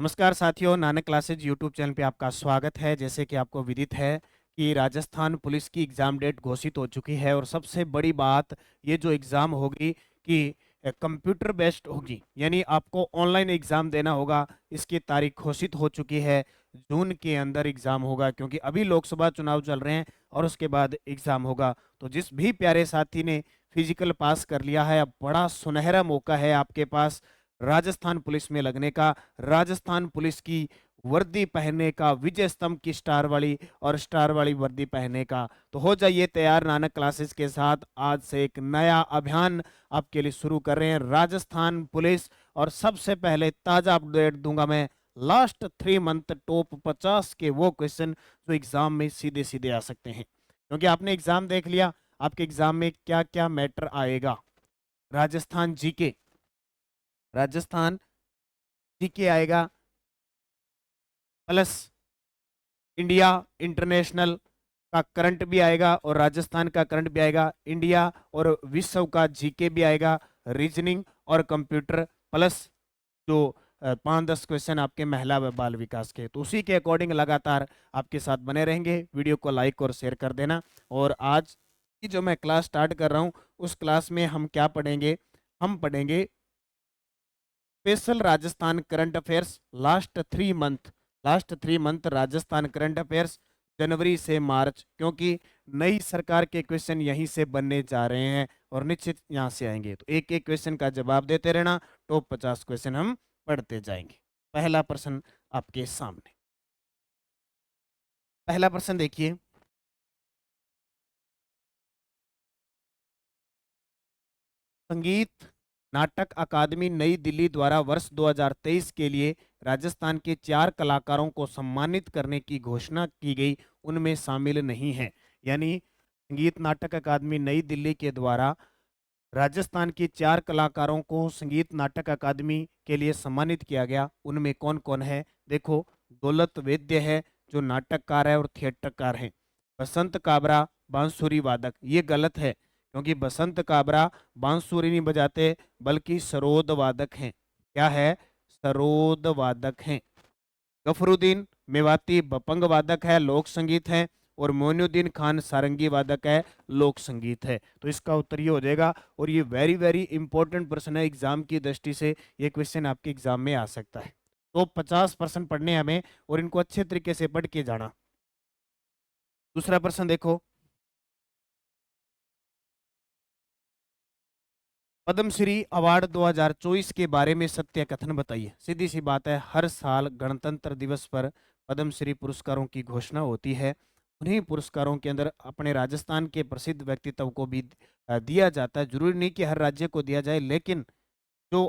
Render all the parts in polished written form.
नमस्कार साथियों, Nanak classes YouTube channel पे आपका स्वागत है। जैसे कि आपको विदित है कि राजस्थान पुलिस की एग्ज़ाम डेट घोषित हो चुकी है और सबसे बड़ी बात ये जो एग्ज़ाम होगी कि कंप्यूटर बेस्ड होगी, यानी आपको ऑनलाइन एग्ज़ाम देना होगा। इसकी तारीख घोषित हो चुकी है, जून के अंदर एग्ज़ाम होगा, क्योंकि अभी लोकसभा चुनाव चल रहे हैं और उसके बाद एग्ज़ाम होगा। तो जिस भी प्यारे साथी ने फिजिकल पास कर लिया है, अब बड़ा सुनहरा मौका है आपके पास राजस्थान पुलिस में लगने का, राजस्थान पुलिस की वर्दी पहनने का, विजय स्तंभ की स्टार वाली और स्टार वाली वर्दी पहनने का। तो हो जाइए तैयार नानक क्लासेस के साथ। आज से एक नया अभियान आपके लिए शुरू कर रहे हैं राजस्थान पुलिस। और सबसे पहले ताजा अपडेट दूंगा मैं, लास्ट 3 मंथ टॉप 50 के वो क्वेश्चन जो एग्जाम में सीधे सीधे आ सकते हैं, क्योंकि आपने एग्जाम देख लिया। आपके एग्जाम में क्या क्या मैटर आएगा? राजस्थान जीके, राजस्थान जीके आएगा, प्लस इंडिया इंटरनेशनल का करंट भी आएगा और राजस्थान का करंट भी आएगा। इंडिया और विश्व का जीके भी आएगा, रीजनिंग और कंप्यूटर, प्लस जो 5-10 क्वेश्चन आपके महिला व बाल विकास के। तो उसी के अकॉर्डिंग लगातार आपके साथ बने रहेंगे। वीडियो को लाइक और शेयर कर देना। और आज की जो मैं क्लास स्टार्ट कर रहा हूँ, उस क्लास में हम क्या पढ़ेंगे? हम पढ़ेंगे special Rajasthan current affairs last 3 month Rajasthan current affairs, जनवरी से मार्च, क्योंकि नई सरकार के क्वेश्चन यहीं से बनने जा रहे हैं और निश्चित यहाँ से आएंगे। तो एक एक क्वेश्चन का जवाब देते रहना। टॉप 50 क्वेश्चन हम पढ़ते जाएंगे। पहला प्रश्न आपके सामने, पहला प्रश्न देखिए। संगीत नाटक अकादमी नई दिल्ली द्वारा वर्ष 2023 के लिए राजस्थान के 4 कलाकारों को सम्मानित करने की घोषणा की गई, उनमें शामिल नहीं है। यानी संगीत नाटक अकादमी नई दिल्ली के द्वारा राजस्थान के 4 कलाकारों को संगीत नाटक अकादमी के लिए सम्मानित किया गया। उनमें कौन कौन है? देखो, दौलत वैद्य है जो नाटककार है और थिएटरकार है। बसंत काबरा बांसुरी वादक, ये गलत है, क्योंकि बसंत काबरा बांसुरी नहीं बजाते बल्कि सरोद वादक हैं। क्या है? सरोद वादक हैं। गफरुद्दीन मेवाती बपंग वादक है, लोक संगीत है। और मोइनुद्दीन खान सारंगी वादक है, लोक संगीत है। तो इसका उत्तर ये हो जाएगा। और ये वेरी वेरी इंपॉर्टेंट प्रश्न है एग्जाम की दृष्टि से। ये क्वेश्चन आपके एग्जाम में आ सकता है। तो 50% पढ़ने हमें और इनको अच्छे तरीके से पढ़ के जाना। दूसरा प्रश्न देखो, पद्मश्री अवार्ड 2024 के बारे में सत्य कथन बताइए। सीधी सी बात है, हर साल गणतंत्र दिवस पर पद्मश्री पुरस्कारों की घोषणा होती है। उन्हीं पुरस्कारों के अंदर अपने राजस्थान के प्रसिद्ध व्यक्तित्व को भी दिया जाता है। जरूरी नहीं कि हर राज्य को दिया जाए, लेकिन जो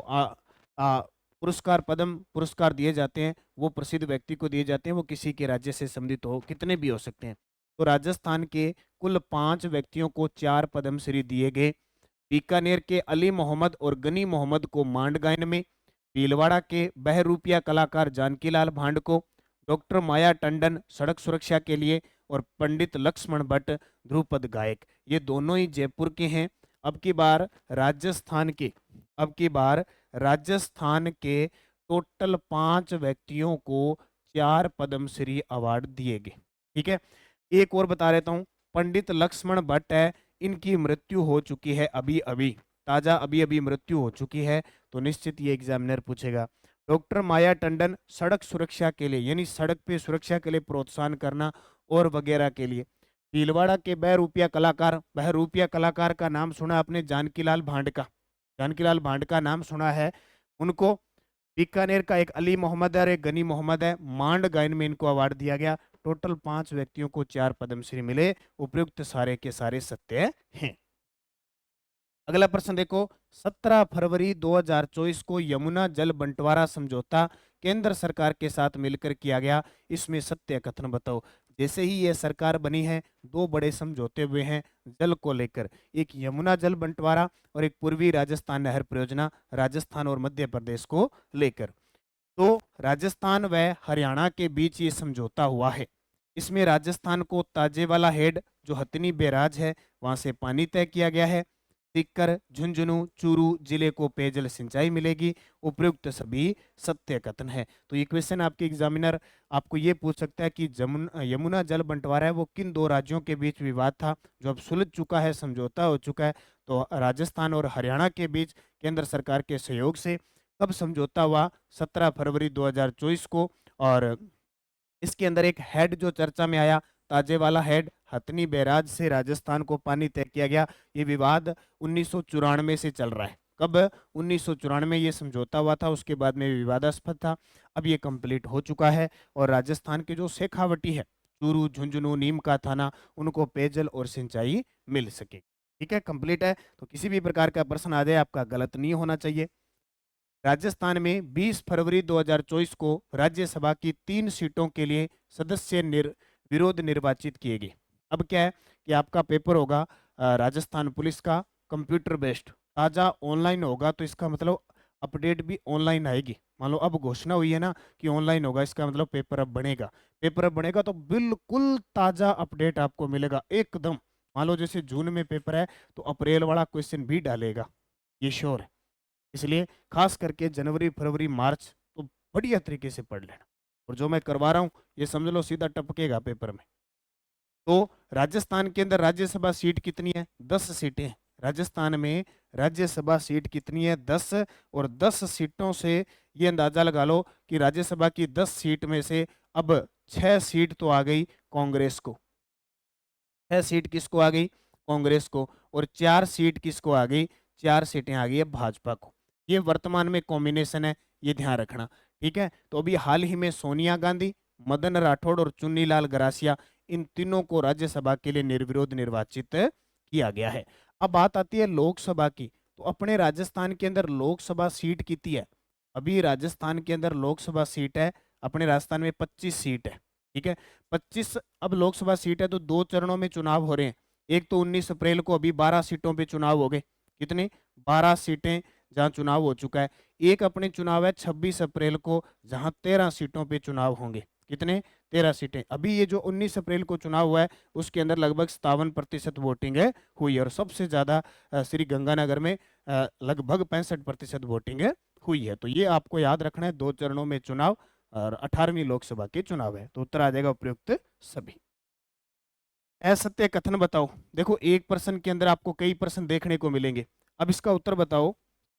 पुरस्कार, पद्म पुरस्कार दिए जाते हैं, वो प्रसिद्ध व्यक्ति को दिए जाते हैं। वो किसी के राज्य से संबंधित हो, कितने भी हो सकते हैं। तो राजस्थान के कुल 5 व्यक्तियों को 4 पद्मश्री दिए गए। बीकानेर के अली मोहम्मद और गनी मोहम्मद को मांड गायन में, भीलवाड़ा के बहरूपिया कलाकार जानकीलाल भांड को, डॉक्टर माया टंडन सड़क सुरक्षा के लिए, और पंडित लक्ष्मण भट्ट ध्रुपद गायक, ये दोनों ही जयपुर के हैं। अब की बार राजस्थान के अब की बार राजस्थान के टोटल 5 व्यक्तियों को 4 पद्मश्री अवार्ड दिए गए। ठीक है, एक और बता देता हूं, पंडित लक्ष्मण भट्ट है, इनकी मृत्यु हो चुकी है अभी अभी, ताजा अभी अभी मृत्यु हो चुकी है। तो निश्चित ये एग्जामिनर पूछेगा। डॉक्टर माया टंडन सड़क सुरक्षा के लिए, यानी सड़क पे सुरक्षा के लिए प्रोत्साहन करना और वगैरह के लिए। भीलवाड़ा के बहरूपिया कलाकार का नाम सुना आपने? जानकीलाल भांड का, जानकीलाल भांड का नाम सुना है उनको। बीकानेर का एक अली मोहम्मद है और एक गनी मोहम्मद है, मांड गायन में इनको अवार्ड दिया गया। टोटल 5 व्यक्तियों को 4 पद्मश्री मिले। उपयुक्त सारे के सारे सत्य हैं। अगला प्रश्न देखो, 17 फरवरी 2024 को यमुना जल बंटवारा समझौता केंद्र सरकार के साथ मिलकर किया गया, इसमें सत्य कथन बताओ। जैसे ही यह सरकार बनी है, 2 बड़े समझौते हुए हैं जल को लेकर, एक यमुना जल बंटवारा और एक पूर्वी राजस्थान नहर परियोजना, राजस्थान और मध्य प्रदेश को लेकर। तो राजस्थान व हरियाणा के बीच ये समझौता हुआ है। इसमें राजस्थान को ताजेवाला हेड जो हथनी बैराज है, वहां से पानी तय किया गया है। सीकर, झुंझुनू, चूरू जिले को पेयजल सिंचाई मिलेगी। उपयुक्त सभी सत्य कथन है। तो ये क्वेश्चन आपके एग्जामिनर आपको ये पूछ सकता है कि यमुना जल बंटवारा है वो किन दो राज्यों के बीच विवाद था जो अब सुलझ चुका है, समझौता हो चुका है। तो राजस्थान और हरियाणा के बीच केंद्र सरकार के सहयोग से कब समझौता हुआ? 17 फरवरी 2024 को। और इसके अंदर एक हेड जो चर्चा में आया, ताजे वाला हेड, हथनी बैराज से राजस्थान को पानी तय किया गया। ये विवाद 1994 से चल रहा है। कब? 1994 में ये समझौता हुआ था, उसके बाद में विवादास्पद था। अब ये कंप्लीट हो चुका है और राजस्थान के जो शेखावटी है, चूरू, झुंझुनू, नीम का थाना, उनको पेयजल और सिंचाई मिल सके। ठीक है, कंप्लीट है। तो किसी भी प्रकार का प्रश्न आ जाए आपका गलत नहीं होना चाहिए। राजस्थान में 20 फरवरी 2024 को राज्यसभा की 3 सीटों के लिए सदस्य विरोध निर्वाचित किए गए। अब क्या है कि आपका पेपर होगा राजस्थान पुलिस का कंप्यूटर बेस्ड, ताज़ा ऑनलाइन होगा। तो इसका मतलब अपडेट भी ऑनलाइन आएगी। मान लो अब घोषणा हुई है ना कि ऑनलाइन होगा, इसका मतलब पेपर अब बनेगा। पेपर अब बनेगा तो बिल्कुल ताज़ा अपडेट आपको मिलेगा एकदम। मान लो जैसे जून में पेपर है तो अप्रैल वाला क्वेश्चन भी डालेगा, ये श्योर है। इसलिए खास करके जनवरी, फरवरी, मार्च तो बढ़िया तरीके से पढ़ लेना। और जो मैं करवा रहा हूँ ये समझ लो सीधा टपकेगा पेपर में। तो राजस्थान के अंदर राज्यसभा सीट कितनी है? 10 सीटें हैं राजस्थान में। राज्यसभा सीट कितनी है? 10। और 10 सीटों से ये अंदाजा लगा लो कि राज्यसभा की 10 सीट में से अब 6 सीट तो आ गई कांग्रेस को। 6 सीट किसको आ गई? कांग्रेस को। और 4 सीट किसको आ गई? 4 सीटें आ गई है भाजपा को। ये वर्तमान में कॉम्बिनेशन है, ये ध्यान रखना। ठीक है, तो अभी हाल ही में सोनिया गांधी, मदन राठौड़ और चुन्नीलाल गरासिया, इन तीनों को राज्यसभा के लिए निर्विरोध निर्वाचित किया गया है। अब बात आती है लोकसभा की। तो अपने राजस्थान के अंदर लोकसभा सीट कितनी है? अभी राजस्थान के अंदर लोकसभा सीट है, अपने राजस्थान में 25 सीट है। ठीक है, 25 अब लोकसभा सीट है तो 2 चरणों में चुनाव हो रहे हैं। एक तो 19 अप्रैल को अभी 12 सीटों पे चुनाव हो गए। कितने? 12 सीटें जहां चुनाव हो चुका है। एक अपने चुनाव है 26 अप्रैल को, जहां 13 सीटों पे चुनाव होंगे। कितने? 13 सीटें। अभी ये जो 19 अप्रैल को चुनाव हुआ है उसके अंदर लगभग 57% वोटिंग है हुई है। और सबसे ज्यादा श्री गंगानगर में लगभग 65% वोटिंग है हुई है। तो ये आपको याद रखना है, 2 चरणों में चुनाव और 18वीं लोकसभा के चुनाव है। तो उत्तर आ जाएगा उपयुक्त सभी। असत्य कथन बताओ। देखो एक प्रश्न के अंदर आपको कई प्रश्न देखने को मिलेंगे। अब इसका उत्तर बताओ।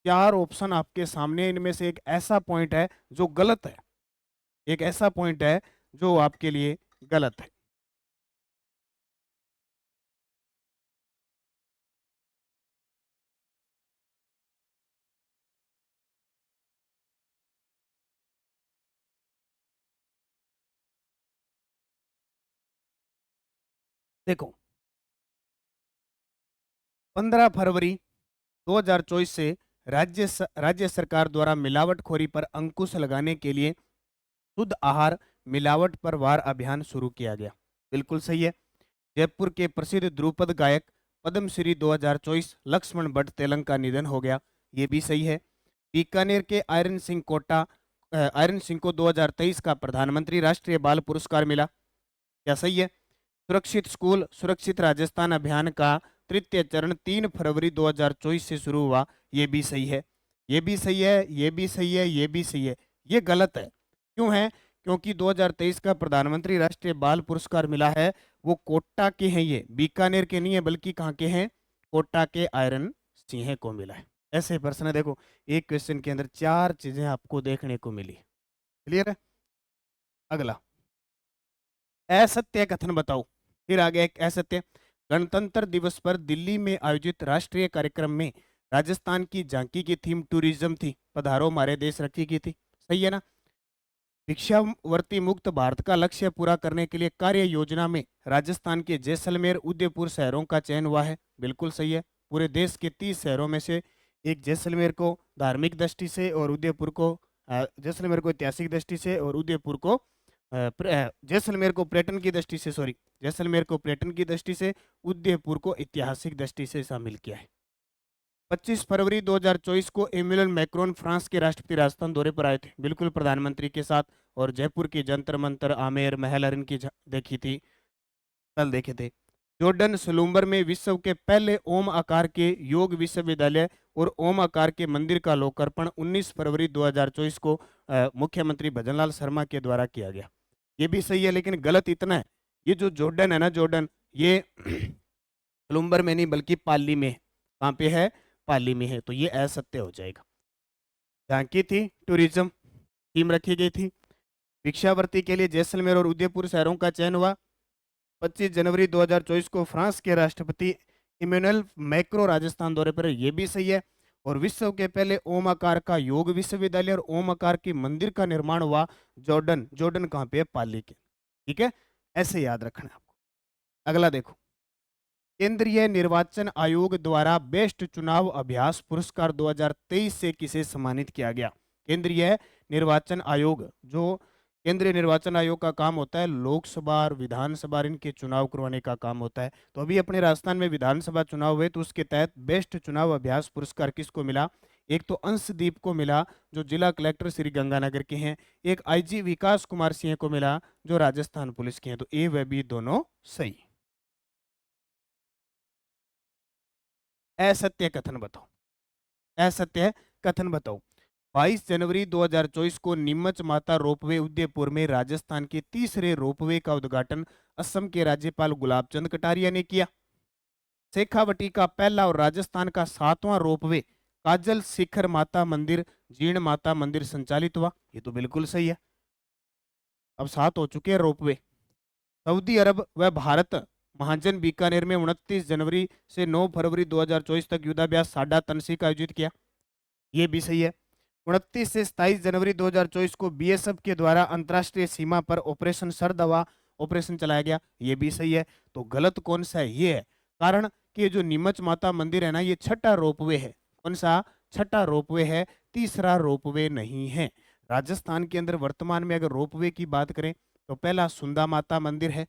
4 ऑप्शन आपके सामने, इनमें से एक ऐसा पॉइंट है जो गलत है। एक ऐसा पॉइंट है जो आपके लिए गलत है। देखो 15 फरवरी 2024 से राज्य सरकार द्वारा मिलावटखोरी पर अंकुश लगाने के लिए शुद्ध आहार मिलावट पर वार अभियान शुरू किया गया। बिल्कुल सही है। जयपुर के प्रसिद्ध ध्रुपद गायक पद्मश्री 2024 लक्ष्मण भट्ट तेलंग का निधन हो गया। ये भी सही है। बीकानेर के आयरन सिंह को 2023 का प्रधानमंत्री राष्ट्रीय बाल पुरस्कार मिला। क्या सही है? सुरक्षित स्कूल सुरक्षित राजस्थान अभियान का तृतीय चरण 3 फरवरी 2024 से शुरू हुआ। ये भी सही है। ये भी सही है। ये भी सही है। ये भी सही है। ये गलत है। क्यों है? क्योंकि 2023 का प्रधानमंत्री राष्ट्रीय बाल पुरस्कार मिला है वो कोटा के हैं, ये बीकानेर के नहीं है, बल्कि कहाँ के हैं? कोटा के आयरन सिंह को मिला है। ऐसे प्रश्न है। देखो एक क्वेश्चन के अंदर 4 चीजें आपको देखने को मिली। क्लियर है? अगला असत्य कथन बताओ। फिर आगे एक असत्य। गणतंत्र दिवस पर दिल्ली में आयोजित राष्ट्रीय कार्यक्रम में राजस्थान की झांकी की थीम टूरिज्म थी, पधारो हमारे देश रखी की थी। सही है ना? भिक्षावृत्ति मुक्त भारत का लक्ष्य पूरा करने के लिए कार्य योजना में राजस्थान के जैसलमेर, उदयपुर शहरों का चयन हुआ है। बिल्कुल सही है। पूरे देश के 30 शहरों में से एक जैसलमेर को धार्मिक दृष्टि से और उदयपुर को जैसलमेर को ऐतिहासिक दृष्टि से और उदयपुर को जैसलमेर को पर्यटन की दृष्टि से, सॉरी, जैसलमेर को पर्यटन की दृष्टि से, उदयपुर को ऐतिहासिक दृष्टि से शामिल किया है। 25 फरवरी 2024 को इमैनुअल मैक्रोन फ्रांस के राष्ट्रपति राजस्थान दौरे पर आए थे, बिल्कुल प्रधानमंत्री के साथ। और जयपुर की जंतर मंतर, आमेर, महल, देखी थी, कल देखे थे। जॉर्डन सलूम्बर में विश्व के पहले ओम आकार के योग विश्वविद्यालय और ओम आकार के मंदिर का लोकार्पण 19 फरवरी 2024 को मुख्यमंत्री भजनलाल शर्मा के द्वारा किया गया। ये भी सही है, लेकिन गलत इतना है, ये जो जॉर्डन है ना, जॉर्डन, ये सलूम्बर में नहीं बल्कि पाली में है। कहाँ पे है? पाली में है, तो ये असत्य हो जाएगा। झांकी थी, टूरिज्म थीम रखी गई थी। भिक्षावृत्ति के लिए जैसलमेर और उदयपुर शहरों का चयन हुआ। 25 जनवरी 2024 को फ्रांस के राष्ट्रपति इमैनुअल मैक्रो राजस्थान दौरे पर है, ये भी सही है। और विश्व के पहले ओम आकार का योग विश्वविद्यालय और ओम आकार के मंदिर का निर्माण हुआ जॉर्डन। जॉर्डन कहाँ पे है? पाली के। ठीक है, ऐसे याद रखना है आपको। अगला देखो, केंद्रीय निर्वाचन आयोग द्वारा बेस्ट चुनाव अभ्यास पुरस्कार 2023 से किसे सम्मानित किया गया? केंद्रीय निर्वाचन आयोग, जो केंद्रीय निर्वाचन आयोग का काम होता है लोकसभा और विधानसभा इनके चुनाव करवाने का काम होता है। तो अभी अपने राजस्थान में विधानसभा चुनाव हुए, तो उसके तहत बेस्ट चुनाव अभ्यास पुरस्कार किसको मिला? एक तो अंशदीप को मिला, जो जिला कलेक्टर श्री गंगानगर के हैं। एक आईजी विकास कुमार सिंह को मिला, जो राजस्थान पुलिस के हैं। तो ए व बी दोनों सही। असत्य कथन बताओ, असत्य कथन बताओ। 22 जनवरी 2024 को नीमच माता रोपवे उदयपुर में राजस्थान के तीसरे रोपवे का उद्घाटन असम के राज्यपाल गुलाब चंद कटारिया ने किया। शेखावटी का पहला और राजस्थान का 7वां रोपवे काजल शिखर माता मंदिर, जीर्ण माता मंदिर संचालित हुआ। ये तो बिल्कुल सही है, अब 7 हो चुके हैं रोपवे। सऊदी अरब व भारत महाजन बीकानेर में 29 जनवरी से 9 फरवरी 2024 तक युद्धाभ्यास साडा तनसी का आयोजित किया। ये भी सही है। 29 से 27 जनवरी 2024 को बीएसएफ के द्वारा अंतर्राष्ट्रीय सीमा पर ऑपरेशन सरदवा ऑपरेशन चलाया गया। ये भी सही है। तो गलत कौन सा है? ये है, कारण कि जो नीमच माता मंदिर है ना, ये छठा रोपवे है। कौन सा? छठा रोपवे है, तीसरा रोपवे नहीं है। राजस्थान के अंदर वर्तमान में अगर रोपवे की बात करें तो पहला सुंदा माता मंदिर है,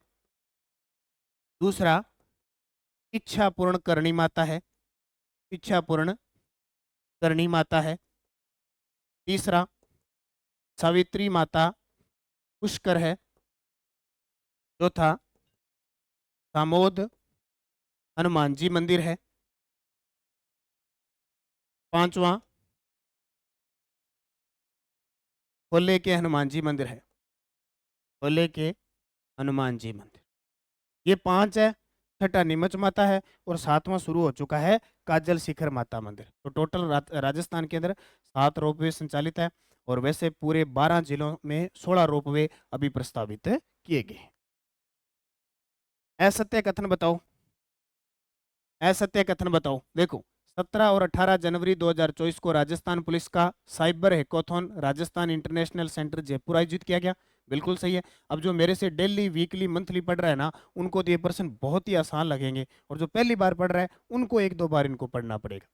दूसरा इच्छा पूर्ण करणी माता है, इच्छा पूर्ण करणी माता है, तीसरा सावित्री माता पुष्कर है, चौथा सामोद हनुमान जी मंदिर है, पांचवा खोले के हनुमान जी मंदिर है, खोले के हनुमान जी मंदिर। ये 5 है। छठा नीमच माता है और 7वां शुरू हो चुका है काजल शिखर माता मंदिर। तो टोटल राजस्थान के अंदर 7 रोपवे संचालित है, और वैसे पूरे 12 जिलों में 16 रोपवे अभी प्रस्तावित किए गए। असत्य कथन बताओ, असत्य कथन बताओ। देखो, 17 और 18 जनवरी 2024 को राजस्थान पुलिस का cyber hackathon Rajasthan international centre Jaipur आयोजित किया गया। बिल्कुल सही है। अब जो मेरे से डेली वीकली मंथली पढ़ रहा है ना, उनको तो ये प्रश्न बहुत ही आसान लगेंगे, और जो पहली बार पढ़ रहा है उनको 1-2 बार इनको पढ़ना पड़ेगा।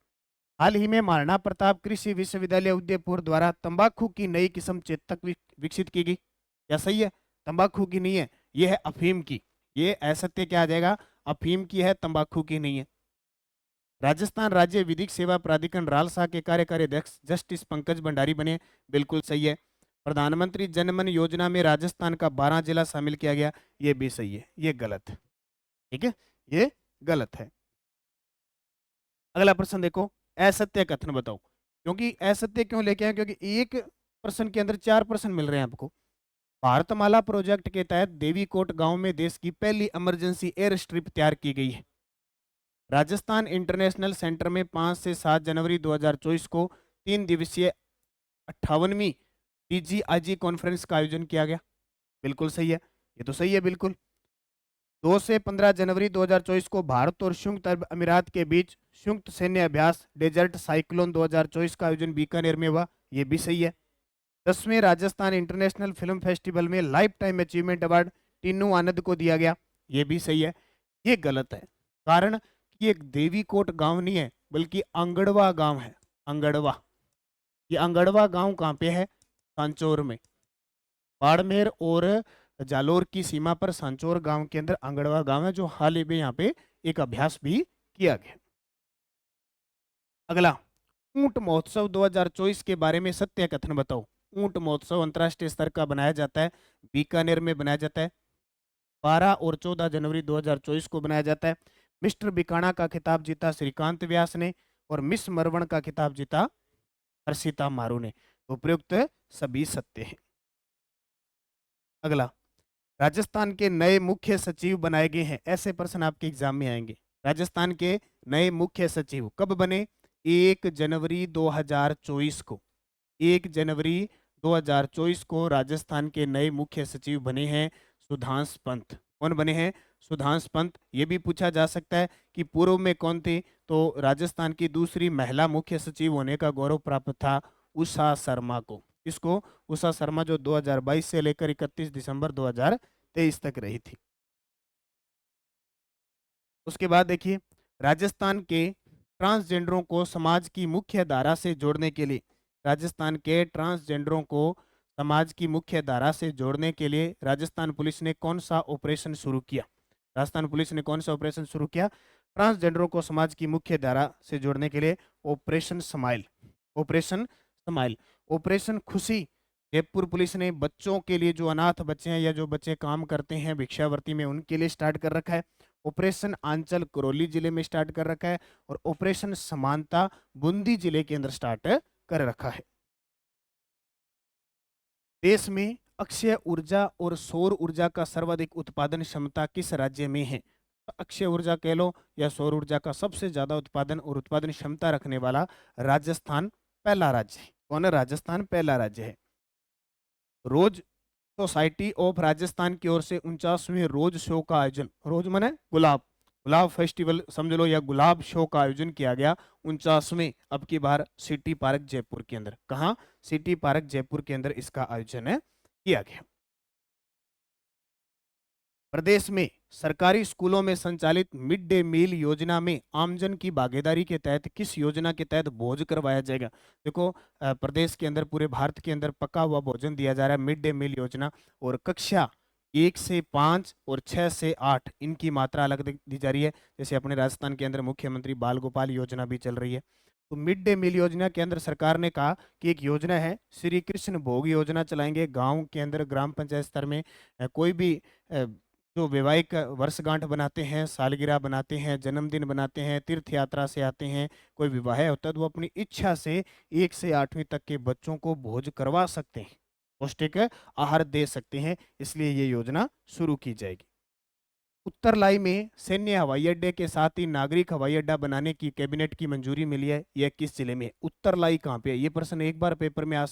हाल ही में महाराणा प्रताप कृषि विश्वविद्यालय उदयपुर द्वारा तंबाकू की नई किस्म चेतक विकसित की गई। क्या सही है? तंबाकू की नहीं है, ये है अफीम की। ये असत्य क्या आ जाएगा? अफीम की है, तंबाकू की नहीं है। राजस्थान राज्य विधिक सेवा प्राधिकरण रालसा के कार्यकारी अध्यक्ष जस्टिस पंकज भंडारी बने। बिल्कुल सही है। प्रधानमंत्री जनमन योजना में राजस्थान का 12 जिला शामिल किया गया। ये भी सही है, ये गलत है। ठीक है, ये गलत है। अगला प्रश्न देखो, असत्य कथन बताओ। क्योंकि असत्य क्यों लेके आए? क्योंकि एक प्रश्न के अंदर 4 प्रश्न मिल रहे हैं आपको। भारतमाला प्रोजेक्ट के तहत देवीकोट गांव में देश की पहली इमरजेंसी एयर स्ट्रिप तैयार की गई है। राजस्थान इंटरनेशनल सेंटर में 5 से 7 जनवरी 2024 को 3 दिवसीय 58वीं डीजीआईजी कॉन्फ्रेंस का आयोजन किया गया। बिल्कुल सही है, ये तो सही है बिल्कुल। 2 से 15 जनवरी 2024 को भारत और संयुक्त अरब अमीरात के बीच संयुक्त सैन्य अभ्यास डेजर्ट साइक्लोन 2024 का आयोजन बीकानेर में हुआ। ये भी सही है। 10वें राजस्थान इंटरनेशनल फिल्म फेस्टिवल में lifetime achievement award Tinu Anand को दिया गया। ये भी सही है। ये गलत है, कारण कि एक देवीकोट गांव नहीं है बल्कि अंगड़वा गांव है। अंगड़वा, ये अंगड़वा गांव कहाँ पे है? सांचौर में। बाड़मेर और जालोर की सीमा पर सांचौर गांव के अंदर अंगड़वा गांव है, जो हाल ही में यहाँ पे एक अभ्यास भी किया गया। अगला, ऊंट महोत्सव 2024 के बारे में सत्य कथन बताओ। ऊंट महोत्सव अंतर्राष्ट्रीय स्तर का बनाया जाता है, बीकानेर में बनाया जाता है। 12 और 14 जनवरी 2024 को बनाया जाता है। मिस्टर बिकाना का खिताब जीता श्रीकांत व्यास ने और मिस मरवण का खिताब जीता हर्षिता मारू ने। तो उपयुक्त सभी सत्य है। अगला, राजस्थान के नए मुख्य सचिव बनाए गए हैं। ऐसे प्रश्न आपके एग्जाम में आएंगे। राजस्थान के नए मुख्य सचिव कब बने? 1 जनवरी 2024 को। 1 जनवरी 2024 को राजस्थान के नए मुख्य सचिव बने हैं सुधांश पंत। कौन बने हैं? सुधांश पंत। ये भी पूछा जा सकता है कि पूर्व में कौन थे? तो राजस्थान की दूसरी महिला मुख्य सचिव होने का गौरव प्राप्त था उषा शर्मा को। इसको उषा शर्मा, जो 2022 से लेकर 31 दिसंबर 2023 तक रही थी। उसके बाद देखिए, राजस्थान के ट्रांसजेंडरों को समाज की मुख्य धारा से जोड़ने के लिए, राजस्थान के ट्रांसजेंडरों को समाज की मुख्य धारा से जोड़ने के लिए राजस्थान पुलिस ने कौन सा ऑपरेशन शुरू किया? राजस्थान पुलिस ने कौन सा ऑपरेशन शुरू किया ट्रांसजेंडरों को समाज की मुख्य धारा से जोड़ने के लिए? Operation smile. Operation smile. Operation खुशी जयपुर पुलिस ने बच्चों के लिए, जो अनाथ बच्चे हैं या जो बच्चे काम करते हैं भिक्षावृत्ति में, उनके लिए स्टार्ट कर रखा है। ऑपरेशन आंचल करौली जिले में स्टार्ट कर रखा है और ऑपरेशन समानता बूंदी जिले के अंदर स्टार्ट कर रखा है। देश में अक्षय ऊर्जा और सौर ऊर्जा का सर्वाधिक उत्पादन क्षमता किस राज्य में है? अक्षय ऊर्जा कह लो या सौर ऊर्जा का सबसे ज्यादा उत्पादन और उत्पादन क्षमता रखने वाला राजस्थान पहला राज्य है। कौन है? राजस्थान पहला राज्य है। रोज सोसाइटी ऑफ राजस्थान की ओर से 49वें रोज शो का आयोजन, रोज माने गुलाब, गुलाब फेस्टिवल समझ लो, या गुलाब शो का आयोजन किया गया 49वें, अब की बार सिटी पार्क जयपुर के अंदर। कहाँ? सिटी पार्क जयपुर के अंदर इसका आयोजन किया गया। प्रदेश में सरकारी स्कूलों में संचालित मिड डे मील योजना में आमजन की भागीदारी के तहत किस योजना के तहत भोज करवाया जाएगा? देखो, प्रदेश के अंदर, पूरे भारत के अंदर पका हुआ भोजन दिया जा रहा है, मिड डे मील योजना। और कक्षा 1 से 5 और 6 से 8 इनकी मात्रा अलग दी जा रही है। जैसे अपने राजस्थान के अंदर मुख्यमंत्री बाल गोपाल योजना भी चल रही है। तो मिड डे मील योजना के अंदर सरकार ने कहा कि एक योजना है, श्री कृष्ण भोग योजना चलाएंगे गांव के अंदर, ग्राम पंचायत स्तर में। कोई भी जो वैवाहिक वर्षगांठ बनाते हैं, सालगिरह बनाते हैं, जन्मदिन बनाते हैं, तीर्थ यात्रा से आते हैं, कोई विवाह होता है, तो वो अपनी इच्छा से 1 से 8वीं तक के बच्चों को भोज करवा सकते हैं, पौष्टिक आहार दे सकते हैं। इसलिए ये योजना शुरू की जाएगी। उत्तरलाई में सैन्य हवाई अड्डे के साथ ही नागरिक हवाई अड्डा बनाने की कैबिनेट की मंजूरी मिली है। यह किस जिले में है? उत्तरलाई कहाँ पे है? ये प्रश्न एक बार पेपर में आ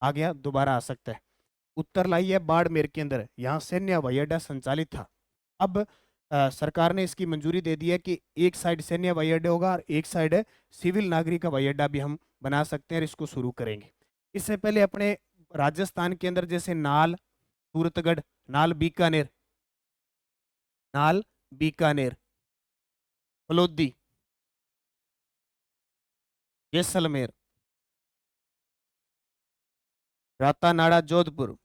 गया, दोबारा आ सकता है। उत्तरलाई है बाड़मेर के अंदर, यहाँ सैन्य हवाई अड्डा संचालित था। अब सरकार ने इसकी मंजूरी दे दी है कि एक साइड सैन्य हवाई अड्डा होगा और एक साइड सिविल नागरिक हवाई अड्डा भी हम बना सकते हैं, और इसको शुरू करेंगे। इससे पहले अपने राजस्थान के अंदर जैसे नाल, सूरतगढ़, नाल बीकानेर, नाल बीकानेर, फलोदी, जैसलमेर, रातानाड़ा जोधपुर,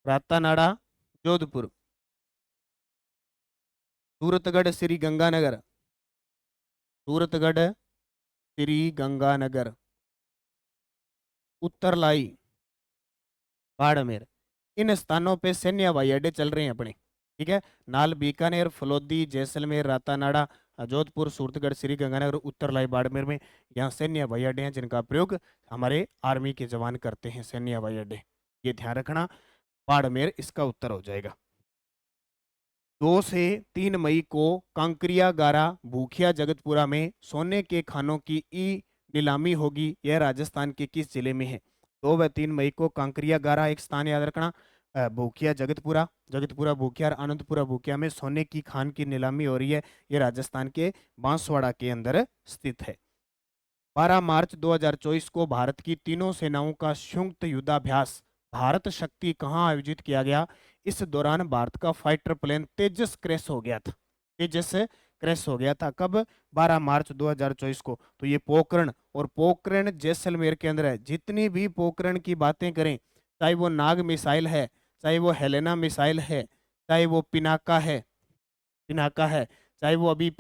रातानाड़ा जोधपुर, सूरतगढ़ श्री गंगानगर, सूरतगढ़ श्री गंगानगर, उत्तरलाई, बाड़मेर, इन स्थानों पे सैन्य हवाई अड्डे चल रहे हैं अपने। ठीक है, नाल बीकानेर, फलोदी, जैसलमेर, रातानाड़ा, जोधपुर, सूरतगढ़, श्री गंगानगर, उत्तरलाई, बाड़मेर में यहाँ सैन्य हवाई अड्डे हैं जिनका प्रयोग हमारे आर्मी के जवान करते हैं, सैन्य हवाई अड्डे। ये ध्यान रखना, बाड़मेर इसका उत्तर हो जाएगा। 2 से 3 मई को कांकरिया गारा भूखिया जगतपुरा में सोने के खानों की ई नीलामी होगी। यह राजस्थान के किस जिले में है? 2 व 3 मई को कांकरिया गारा एक स्थान याद रखना, भूखिया जगतपुरा, जगतपुरा भूखिया और आनंदपुरा भूखिया में सोने की खान की नीलामी हो रही है। यह राजस्थान के बांसवाड़ा के अंदर स्थित है। 12 मार्च 2024 को भारत की तीनों सेनाओं का संयुक्त युद्धाभ्यास भारत शक्ति कहाँ आयोजित किया गया? इस दौरान भारत का फाइटर प्लेन तेजस क्रैश हो गया था। तेजस क्रैश हो गया था कब? 12 मार्च 2024 को। तो ये पोखरण, और पोखरण जैसलमेर के अंदर है। जितनी भी पोखरण की बातें करें, चाहे वो नाग मिसाइल है, चाहे वो हेलेना मिसाइल है, चाहे वो पिनाका है, चाहे वो अभी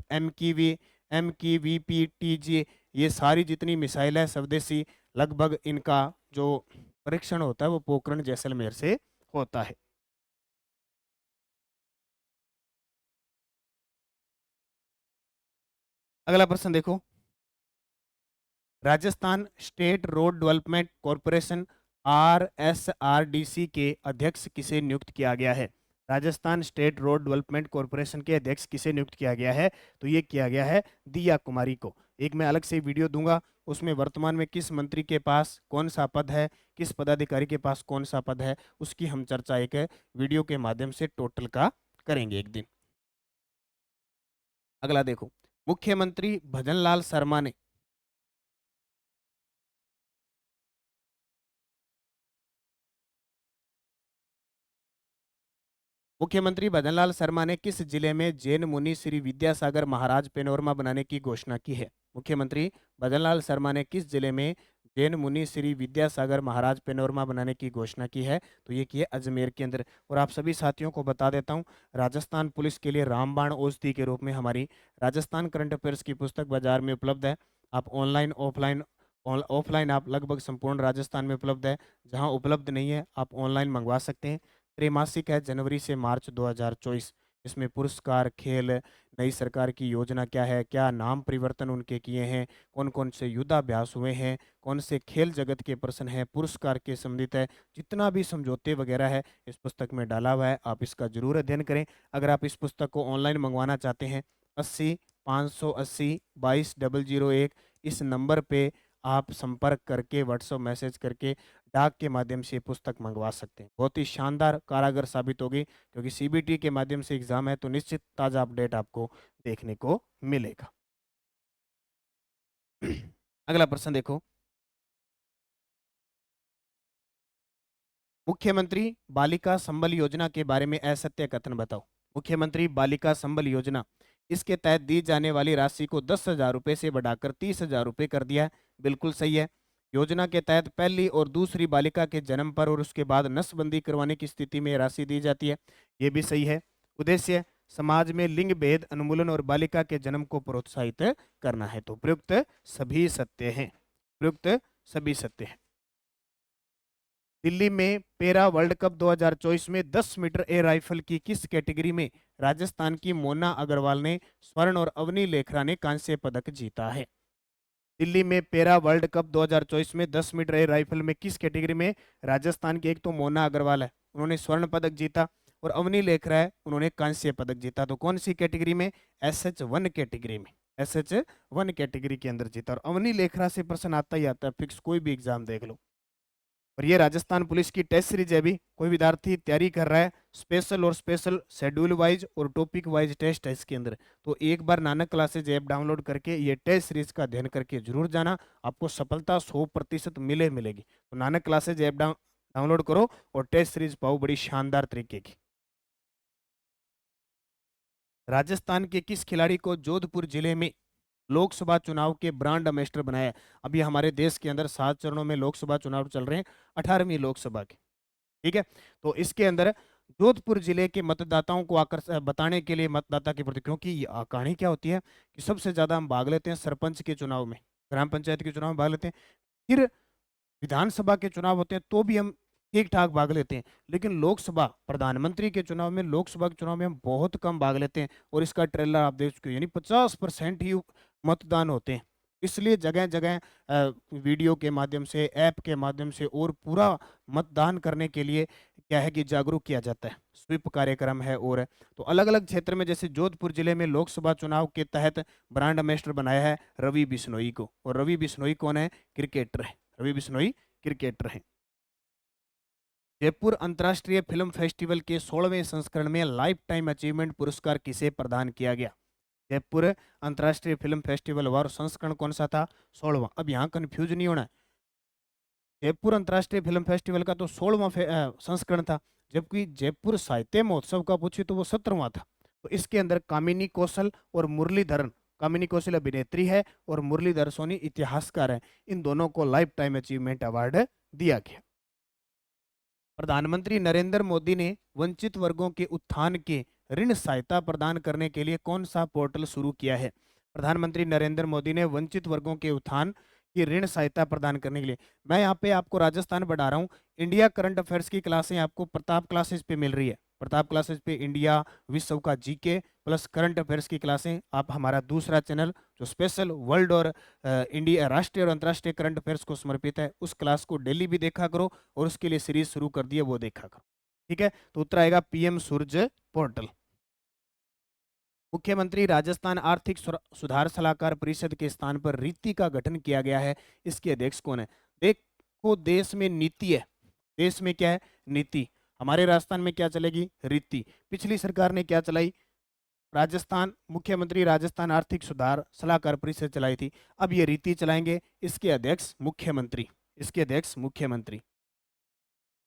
MKVPTG, ये सारी जितनी मिसाइल है स्वदेशी, लगभग इनका जो परीक्षण होता है वो पोखरण जैसलमेर से होता है। अगला प्रश्न देखो, Rajasthan state road development corporation RSRDC के अध्यक्ष किसे नियुक्त किया गया है? Rajasthan state road development corporation के अध्यक्ष किसे नियुक्त किया गया है? तो ये किया गया है दिया कुमारी को। एक मैं अलग से वीडियो दूंगा, उसमें वर्तमान में किस मंत्री के पास कौन सा पद है, किस पदाधिकारी के पास कौन सा पद है, उसकी हम चर्चा एक वीडियो के माध्यम से टोटल का करेंगे एक दिन। अगला देखो, मुख्यमंत्री भजनलाल शर्मा ने मुख्यमंत्री भजनलाल शर्मा ने किस जिले में जैन मुनि श्री विद्यासागर महाराज पेनोरमा बनाने की घोषणा की है? मुख्यमंत्री भजनलाल शर्मा ने किस जिले में जैन मुनि श्री विद्यासागर महाराज पेनोरमा बनाने की घोषणा की है? तो ये की है अजमेर के अंदर। और आप सभी साथियों को बता देता हूँ, राजस्थान पुलिस के लिए रामबाण औषधि के रूप में हमारी राजस्थान करंट अफेयर्स की पुस्तक बाजार में उपलब्ध है। आप ऑनलाइन ऑफलाइन ऑफलाइन आप लगभग संपूर्ण राजस्थान में उपलब्ध है। जहाँ उपलब्ध नहीं है आप ऑनलाइन मंगवा सकते हैं। त्रैमासिक है, जनवरी से मार्च 2024। इसमें पुरस्कार, खेल, नई सरकार की योजना क्या है, क्या नाम परिवर्तन उनके किए हैं, कौन कौन से युद्धाभ्यास हुए हैं, कौन से खेल जगत के प्रश्न हैं, पुरस्कार के संबंधित है, जितना भी समझौते वगैरह है इस पुस्तक में डाला हुआ है। आप इसका जरूर अध्ययन करें। अगर आप इस पुस्तक को ऑनलाइन मंगवाना चाहते हैं, 80 580 22 001 इस नंबर पे आप संपर्क करके, व्हाट्सएप मैसेज करके, डाक के माध्यम से पुस्तक मंगवा सकते हैं। बहुत ही शानदार कारागर साबित होगी, क्योंकि CBT के माध्यम से एग्जाम है तो निश्चित ताजा अपडेट आपको देखने को मिलेगा। अगला प्रश्न देखो, मुख्यमंत्री बालिका संबल योजना के बारे में असत्य कथन बताओ। मुख्यमंत्री बालिका संबल योजना, इसके तहत दी जाने वाली राशि को 10,000 रुपये से बढ़ाकर 30,000 रुपये कर दिया है। बिल्कुल सही है। योजना के तहत पहली और दूसरी बालिका के जन्म पर और उसके बाद नसबंदी करवाने की स्थिति में राशि दी जाती है। ये भी सही है। उद्देश्य समाज में लिंग भेद उन्मूलन और बालिका के जन्म को प्रोत्साहित करना है। तो प्रयुक्त सभी सत्य हैं, प्रयुक्त सभी सत्य हैं। दिल्ली में पैरा वर्ल्ड कप 2024 में 10 मीटर एयर राइफल की किस कैटेगरी में राजस्थान की मोना अग्रवाल ने स्वर्ण और अवनी लेखरा ने कांस्य पदक जीता है? दिल्ली में पैरा वर्ल्ड कप 2024 में 10 मीटर एयर राइफल में किस कैटेगरी में राजस्थान की, एक तो मोना अग्रवाल है, उन्होंने स्वर्ण पदक जीता, और अवनी लेखरा है, उन्होंने कांस्य पदक जीता। तो कौन सी कैटेगरी में? SH1 कैटेगरी में, SH1 कैटेगरी के अंदर जीता। और अवनी लेखरा से प्रश्न आता ही आता है, फिक्स कोई भी एग्जाम देख लो। और ये राजस्थान पुलिस की टेस्ट सीरीज है। अभी कोई विद्यार्थी तैयारी कर रहा है, स्पेशल और स्पेशल शेड्यूल वाइज और टॉपिक वाइज टेस्ट है इसके अंदर, तो एक बार नानक क्लासेज ऐप डाउनलोड करके ये टेस्ट सीरीज का अध्ययन करके जरूर जाना, आपको सफलता 100% मिलेगी। तो नानक क्लासेज ऐप डाउनलोड करो और टेस्ट सीरीज पाओ बड़ी शानदार तरीके की। राजस्थान के किस खिलाड़ी को जोधपुर जिले में लोकसभा चुनाव के ब्रांड एम्बेसडर बनाया है? अभी हमारे देश के अंदर 7 चरणों में लोकसभा चुनाव चल रहे हैं, 18वीं लोकसभा के, ठीक है। तो इसके अंदर जोधपुर जिले के मतदाताओं को आकर्षित बताने के लिए, मतदाता के प्रति, क्योंकि कहानी क्या होती है कि सबसे ज्यादा हम भाग लेते हैं सरपंच के चुनाव में, ग्राम पंचायत के चुनाव में भाग लेते हैं, फिर विधानसभा के चुनाव होते हैं तो भी हम ठीक ठाक भाग लेते हैं, लेकिन लोकसभा, प्रधानमंत्री के चुनाव में, लोकसभा के चुनाव में हम बहुत कम भाग लेते हैं। और इसका ट्रेलर आप देख चुके हो, यानी 50% ही मतदान होते हैं। इसलिए जगह जगह वीडियो के माध्यम से, ऐप के माध्यम से और पूरा मतदान करने के लिए क्या है कि जागरूक किया जाता है, स्वीप कार्यक्रम है। और तो अलग अलग क्षेत्र में, जैसे जोधपुर जिले में लोकसभा चुनाव के तहत ब्रांड एम्बेसडर बनाया है रवि बिश्नोई को। और रवि बिश्नोई कौन है? क्रिकेटर है, रवि बिश्नोई क्रिकेटर है। जयपुर अंतर्राष्ट्रीय फिल्म फेस्टिवल के 16वें संस्करण में लाइफ टाइम अचीवमेंट पुरस्कार किसे प्रदान किया गया? जयपुर अंतर्राष्ट्रीय फिल्म फेस्टिवल और संस्करण कौन सा था? 16वां। अब यहाँ कंफ्यूज नहीं होना है, जयपुर अंतर्राष्ट्रीय फिल्म फेस्टिवल का तो 16वां संस्करण था, जबकि जयपुर साहित्य महोत्सव का पूछे तो वो 17वां था। तो इसके अंदर कामिनी कौशल और मुरलीधरन, कामिनी कौशल अभिनेत्री है और मुरलीधर सोनी इतिहासकार है, इन दोनों को लाइफ टाइम अचीवमेंट अवार्ड दिया गया। प्रधानमंत्री नरेंद्र मोदी ने वंचित वर्गों के उत्थान के ऋण सहायता प्रदान करने के लिए कौन सा पोर्टल शुरू किया है? प्रधानमंत्री नरेंद्र मोदी ने वंचित वर्गों के उत्थान की ऋण सहायता प्रदान करने के लिए, मैं यहाँ पे आपको राजस्थान बढ़ा रहा हूँ, इंडिया करंट अफेयर्स की क्लासें आपको प्रताप क्लासेस पे मिल रही है। प्रताप क्लासेस पे इंडिया, विश्व का GK, प्लस करंट अफेयर्स की क्लासें आप हमारा दूसरा चैनल जो स्पेशल वर्ल्ड और इंडिया राष्ट्रीय और अंतर्राष्ट्रीय करंट अफेयर्स को समर्पित है उस क्लास को डेली भी देखा करो और उसके लिए सीरीज शुरू कर दी है वो देखा करो। ठीक है, तो उत्तर आएगा पीएम सूर्य पोर्टल। मुख्यमंत्री राजस्थान आर्थिक सुधार सलाहकार परिषद के स्थान पर रीति का गठन किया गया है, इसके अध्यक्ष कौन है? देखो देश में नीति है, देश में क्या है? नीति। हमारे राजस्थान में क्या चलेगी? रीति। पिछली सरकार ने क्या चलाई? राजस्थान मुख्यमंत्री राजस्थान आर्थिक सुधार सलाहकार परिषद चलाई थी, अब ये रीति चलाएंगे, इसके अध्यक्ष मुख्यमंत्री, इसके अध्यक्ष मुख्यमंत्री।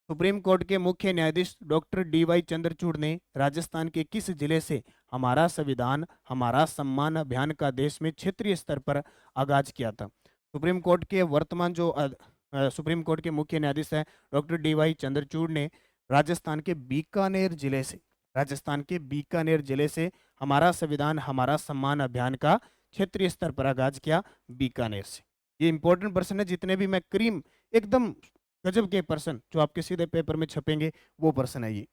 सुप्रीम कोर्ट के मुख्य न्यायाधीश डॉक्टर डी.वाई. चंद्रचूड़ ने राजस्थान के किस जिले से हमारा संविधान हमारा सम्मान अभियान का देश में क्षेत्रीय स्तर पर आगाज किया था? सुप्रीम कोर्ट के वर्तमान जो सुप्रीम कोर्ट के मुख्य न्यायाधीश हैं डॉक्टर डी.वाई. चंद्रचूड़ ने राजस्थान के बीकानेर जिले से, राजस्थान के बीकानेर जिले से हमारा संविधान हमारा सम्मान अभियान का क्षेत्रीय स्तर पर आगाज किया, बीकानेर से। ये इंपॉर्टेंट पर्सन है, जितने भी मैं क्रीम एकदम गजब के पर्सन जो आपके सीधे पेपर में छपेंगे वो पर्सन है ये।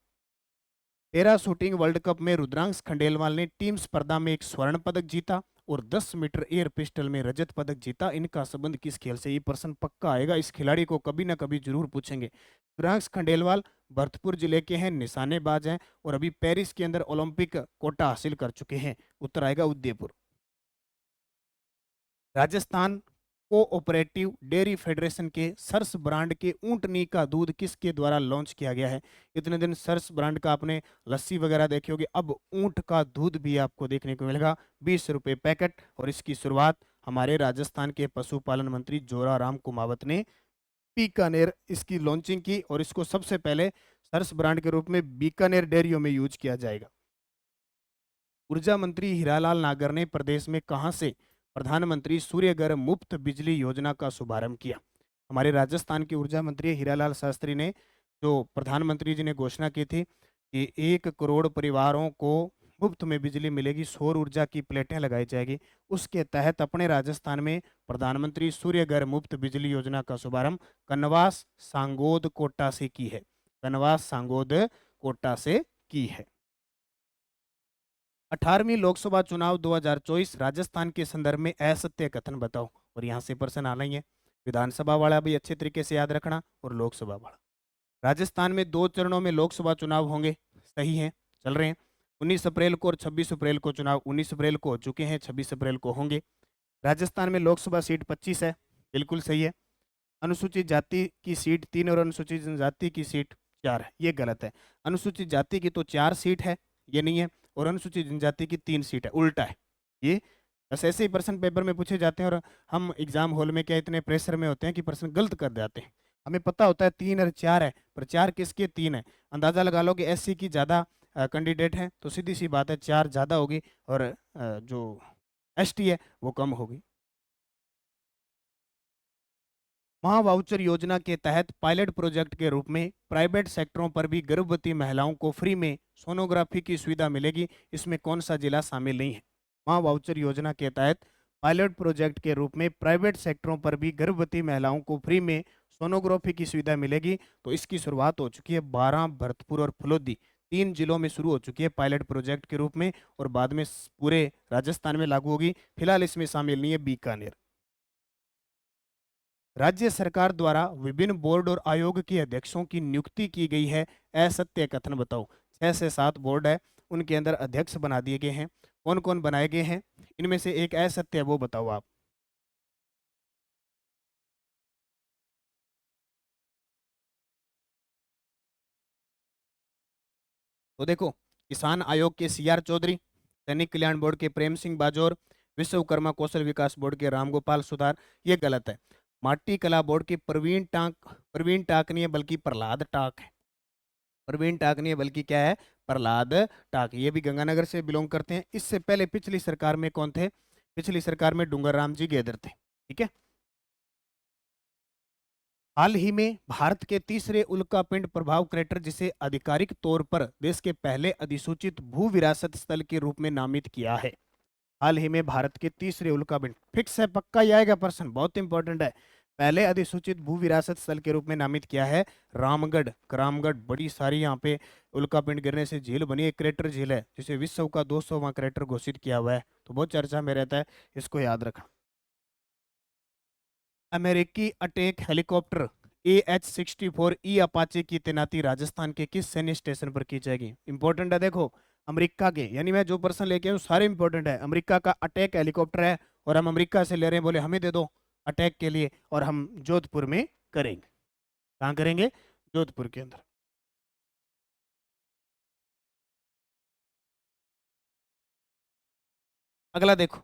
पैरा शूटिंग वर्ल्ड कप में रुद्रांश खंडेलवाल ने टीम स्पर्धा में एक स्वर्ण पदक जीता और 10 मीटर एयर पिस्टल में रजत पदक जीता, इनका संबंध किस खेल से? ये प्रश्न पक्का आएगा, इस खिलाड़ी को कभी ना कभी जरूर पूछेंगे। रुद्रांश खंडेलवाल भरतपुर जिले के हैं, निशानेबाज हैं और अभी पेरिस के अंदर ओलंपिक कोटा हासिल कर चुके हैं। उत्तर आएगा Udaipur. Rajasthan cooperative dairy federation के सर्स ब्रांड के ऊंटनी का दूध किसके द्वारा लॉन्च किया गया है? इतने दिन सर्स ब्रांड का आपने लस्सी वगैरह देखी होगी, अब ऊंट का दूध भी आपको देखने को मिलेगा, 20 रुपये पैकेट। और इसकी शुरुआत हमारे राजस्थान के पशुपालन मंत्री जोराराम कुमावत ने बीकानेर इसकी लॉन्चिंग की और इसको सबसे पहले सर्स ब्रांड के रूप में बीकानेर डेयरियों में यूज किया जाएगा। ऊर्जा मंत्री हीरालाल नागर ने प्रदेश में कहां से प्रधानमंत्री सूर्यघर मुफ्त बिजली योजना का शुभारंभ किया? हमारे राजस्थान के ऊर्जा मंत्री हीरालाल शास्त्री ने, जो प्रधानमंत्री जी ने घोषणा की थी कि 1 करोड़ परिवारों को मुफ्त में बिजली मिलेगी, सौर ऊर्जा की प्लेटें लगाई जाएगी, उसके तहत अपने राजस्थान में प्रधानमंत्री सूर्यघर मुफ्त बिजली योजना का शुभारंभ कनवास सांगोद कोटा से की है, कनवास सांगोद कोटा से की है। 18वीं लोकसभा चुनाव 2024 राजस्थान के संदर्भ में असत्य कथन बताओ। और यहाँ से प्रश्न आना ही है, विधानसभा वाला भी अच्छे तरीके से याद रखना और लोकसभा वाला। राजस्थान में 2 चरणों में लोकसभा चुनाव होंगे, सही है, चल रहे हैं। 19 अप्रैल को और 26 अप्रैल को चुनाव, 19 अप्रैल को हो चुके हैं, 26 अप्रैल को होंगे। राजस्थान में लोकसभा सीट 25 है, बिल्कुल सही है। अनुसूचित जाति की सीट 3 और अनुसूचित जनजाति की सीट 4 है, ये गलत है। अनुसूचित जाति की तो 4 सीट है, ये नहीं है, और अनुसूचित जनजाति की 3 सीट है, उल्टा है ये। बस ऐसे ही प्रश्न पेपर में पूछे जाते हैं और हम एग्जाम हॉल में क्या इतने प्रेशर में होते हैं कि प्रश्न गलत कर जाते हैं। हमें पता होता है 3 और 4 है, पर 4 किसके 3 है? अंदाजा लगा लो कि एससी की ज़्यादा कैंडिडेट है तो सीधी सी बात है 4 ज़्यादा होगी और जो एसटी है वो कम होगी। महा वाउचर योजना के तहत पायलट प्रोजेक्ट के रूप में प्राइवेट सेक्टरों पर भी गर्भवती महिलाओं को फ्री में सोनोग्राफी की सुविधा मिलेगी, इसमें कौन सा जिला शामिल नहीं है? महा वाउचर योजना के तहत पायलट प्रोजेक्ट के रूप में प्राइवेट सेक्टरों पर भी गर्भवती महिलाओं को फ्री में सोनोग्राफी की सुविधा मिलेगी, तो इसकी शुरुआत हो चुकी है 12, भरतपुर और फलोदी 3 जिलों में शुरू हो चुकी है पायलट प्रोजेक्ट के रूप में और बाद में पूरे राजस्थान में लागू होगी। फिलहाल इसमें शामिल नहीं है बीकानेर। राज्य सरकार द्वारा विभिन्न बोर्ड और आयोग के अध्यक्षों की नियुक्ति की गई है, असत्य कथन बताओ। 6 से 7 बोर्ड है, उनके अंदर अध्यक्ष बना दिए गए हैं, कौन कौन बनाए गए हैं? इनमें से एक असत्य है, वो बताओ आप। तो देखो, किसान आयोग के सी आर चौधरी, सैनिक कल्याण बोर्ड के प्रेम सिंह बाजौर, विश्वकर्मा कौशल विकास बोर्ड के रामगोपाल सुधार, ये गलत है। माटी कला बोर्ड के प्रवीण टाक नहीं है बल्कि प्रहलाद टाक है, प्रवीण टाक नहीं है बल्कि क्या है? प्रहलाद टाक, ये भी गंगानगर से बिलोंग करते हैं। इससे पहले पिछली सरकार में कौन थे? पिछली सरकार में डूंगर राम जी गेदर थे, ठीक है। हाल ही में भारत के तीसरे उल्कापिंड प्रभाव क्रेटर, जिसे आधिकारिक तौर पर देश के पहले अधिसूचित भू विरासत स्थल के रूप में नामित किया है। हाल ही में भारत के तीसरे उल्कापिंड, फिक्स है, पक्का ही आएगा प्रश्न, बहुत इंपॉर्टेंट है। पहले अधिसूचित भू विरासत स्थल के रूप में नामित किया है रामगढ़। रामगढ़ बड़ी सारी यहाँ पे उल्कापिंड गिरने से झील बनी है, क्रेटर झील है, जिसे विश्व का 200वां क्रेटर घोषित किया हुआ है, तो बहुत चर्चा में रहता है, इसको याद रखना। अमेरिकी अटैक हेलीकॉप्टर AH-64E अपाचे की तैनाती राजस्थान के किस सैन्य स्टेशन पर की जाएगी? इंपॉर्टेंट है, देखो अमेरिका के, यानी मैं जो पर्सन लेके आऊँ सारे इंपॉर्टेंट है। अमेरिका का अटैक हेलीकॉप्टर है और हम अमेरिका से ले रहे हैं, बोले हमें दे दो अटैक के लिए, और हम जोधपुर में करेंगे। कहाँ करेंगे? जोधपुर के अंदर। अगला देखो,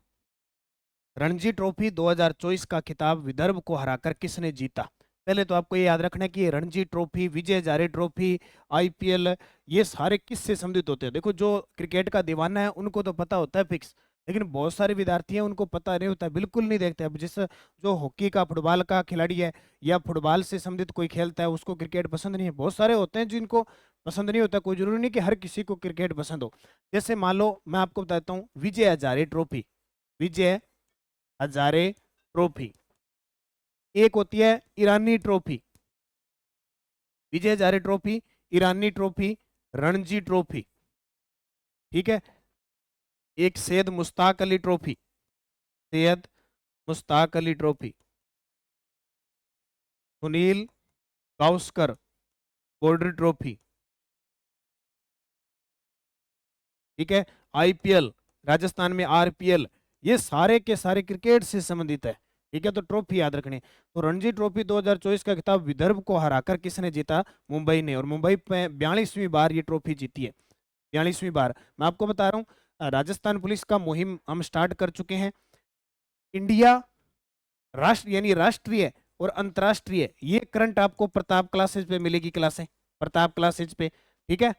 रणजी ट्रॉफी 2024 का खिताब विदर्भ को हराकर किसने जीता? पहले तो आपको ये याद रखना है कि ये Ranji trophy, Vijay Hazare trophy, IPL, ये सारे किससे संबंधित होते हैं। देखो जो क्रिकेट का दीवाना है उनको तो पता होता है फिक्स, लेकिन बहुत सारे विद्यार्थी हैं उनको पता नहीं होता, बिल्कुल नहीं देखते। अब जिस जो हॉकी का, फुटबॉल का खिलाड़ी है या फुटबॉल से संबंधित कोई खेलता है, उसको क्रिकेट पसंद नहीं है। बहुत सारे होते हैं जिनको पसंद नहीं होता, कोई जरूरी नहीं कि हर किसी को क्रिकेट पसंद हो। जैसे मान लो मैं आपको बताता हूँ, विजय हजारे ट्रॉफी, विजय हजारे ट्रॉफी, एक होती है ईरानी ट्रॉफी, विजय हजारे ट्रॉफी, ईरानी ट्रॉफी, रणजी ट्रॉफी, ठीक है, एक Syed Mushtaq Ali trophy, Syed Mushtaq Ali trophy, Sunil Gavaskar border trophy, ठीक है, IPL, राजस्थान में RPL, ये सारे के सारे क्रिकेट से संबंधित है, ठीक है। तो ट्रॉफी याद रखनी। तो रणजी ट्रॉफी 2024 का खिताब विदर्भ को हराकर किसने जीता? मुंबई ने, और मुंबई पे 42वीं बार ये ट्रॉफी जीती है, 42वीं बार। मैं आपको बता रहा हूँ, राजस्थान पुलिस का मुहिम हम स्टार्ट कर चुके हैं। इंडिया राष्ट्र यानी राष्ट्रीय और अंतर्राष्ट्रीय, ये करंट आपको प्रताप क्लासेज पे मिलेगी, क्लासें प्रताप क्लासेज पे, ठीक है।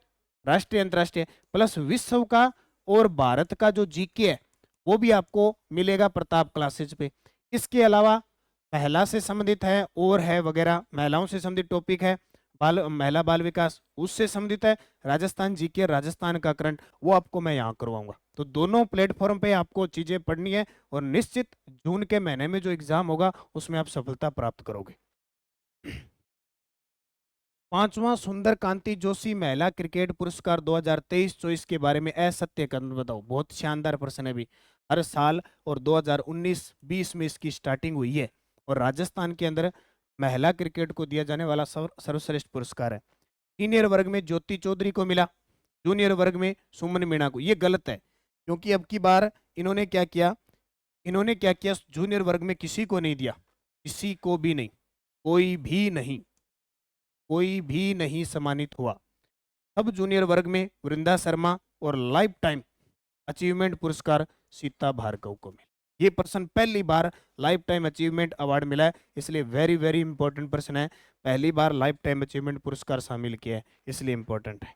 राष्ट्रीय अंतर्राष्ट्रीय प्लस विश्व का और भारत का जो GK है वो भी आपको मिलेगा प्रताप क्लासेज पे। इसके अलावा महिला से संबंधित है और है वगैरह, महिलाओं से संबंधित टॉपिक है, महिला बाल विकास उससे संबंधित है, राजस्थान GK, राजस्थान का करंट, वो आपको मैं यहाँ करवाऊंगा। तो दोनों प्लेटफॉर्म पे आपको चीजें पढ़नी है, और निश्चित जून के महीने में जो एग्जाम होगा उसमें आप सफलता प्राप्त करोगे। 5वां सुंदर कांति जोशी महिला क्रिकेट पुरस्कार 2023-24 के बारे में असत्य कथन बताओ। बहुत शानदार प्रश्न है भी, हर साल, और 2019-20 में इसकी स्टार्टिंग हुई है, और राजस्थान के अंदर महिला क्रिकेट को दिया जाने वाला सर्वश्रेष्ठ पुरस्कार है। सीनियर वर्ग में ज्योति चौधरी को मिला, जूनियर वर्ग में सुमन मीणा को। ये गलत है, क्योंकि अब की बार इन्होंने क्या किया, जूनियर वर्ग में किसी को नहीं दिया, किसी को भी नहीं, कोई भी नहीं, कोई भी नहीं सम्मानित हुआ। सब जूनियर वर्ग में वृंदा शर्मा और लाइफ टाइम अचीवमेंट पुरस्कार सीता भार्गव को मिला। ये पर्सन पहली बार लाइफ टाइम अचीवमेंट अवार्ड मिला है, इसलिए वेरी वेरी इंपॉर्टेंट पर्सन है, पहली बार लाइफ टाइम अचीवमेंट पुरस्कार शामिल किया है, इसलिए इंपॉर्टेंट है।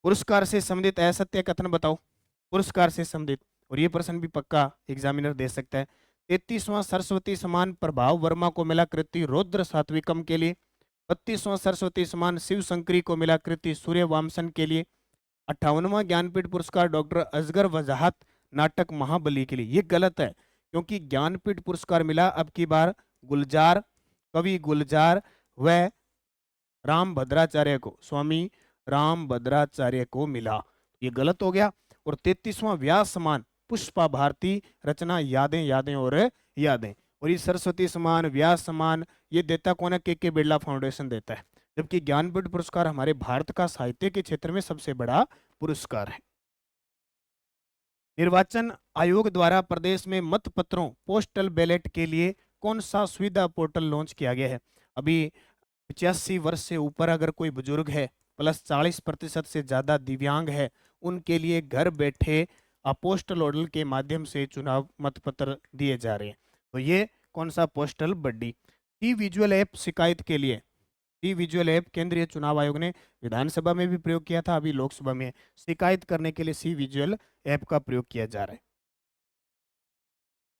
पुरस्कार से संबंधित असत्य कथन बताओ, पुरस्कार से संबंधित, और ये प्रश्न भी पक्का एग्जामिनर दे सकता है। 33वां सरस्वती सम्मान प्रभाव वर्मा को मिला कृति रौद्र सात्विकम के लिए। 32वां सरस्वती सम्मान शिव शंकरी को मिला कृति सूर्य वामसन के लिए। 58वां ज्ञानपीठ पुरस्कार डॉक्टर असगर वजाहत नाटक महाबली के लिए। ये गलत है, क्योंकि ज्ञानपीठ पुरस्कार मिला अब की बार गुलजार, कवि गुलजार व राम भद्राचार्य को, स्वामी राम भद्राचार्य को मिला, ये गलत हो गया। और 33वां व्यास सम्मान पुष्पा भारती, रचना यादें यादें और यादें। और ये सरस्वती सम्मान, व्यास सम्मान, ये देता कौन है? के बिरला फाउंडेशन देता है, जबकि ज्ञानपीठ पुरस्कार हमारे भारत का साहित्य के क्षेत्र में सबसे बड़ा पुरस्कार है। निर्वाचन आयोग द्वारा प्रदेश में मतपत्रों पोस्टल बैलेट के लिए कौन सा सुविधा पोर्टल लॉन्च किया गया है? अभी 85 वर्ष से ऊपर अगर कोई बुजुर्ग है प्लस 40% से ज्यादा दिव्यांग है, उनके लिए घर बैठे पोस्टल ऑर्डर के माध्यम से चुनाव मतपत्र दिए जा रहे हैं। तो ये कौन सा पोस्टल बड्डी? सी विजुअल ऐप शिकायत के लिए, सी विजुअल ऐप केंद्रीय चुनाव आयोग ने विधानसभा में भी प्रयोग किया था, अभी लोकसभा में शिकायत करने के लिए सी विजुअल ऐप का प्रयोग किया जा रहा है।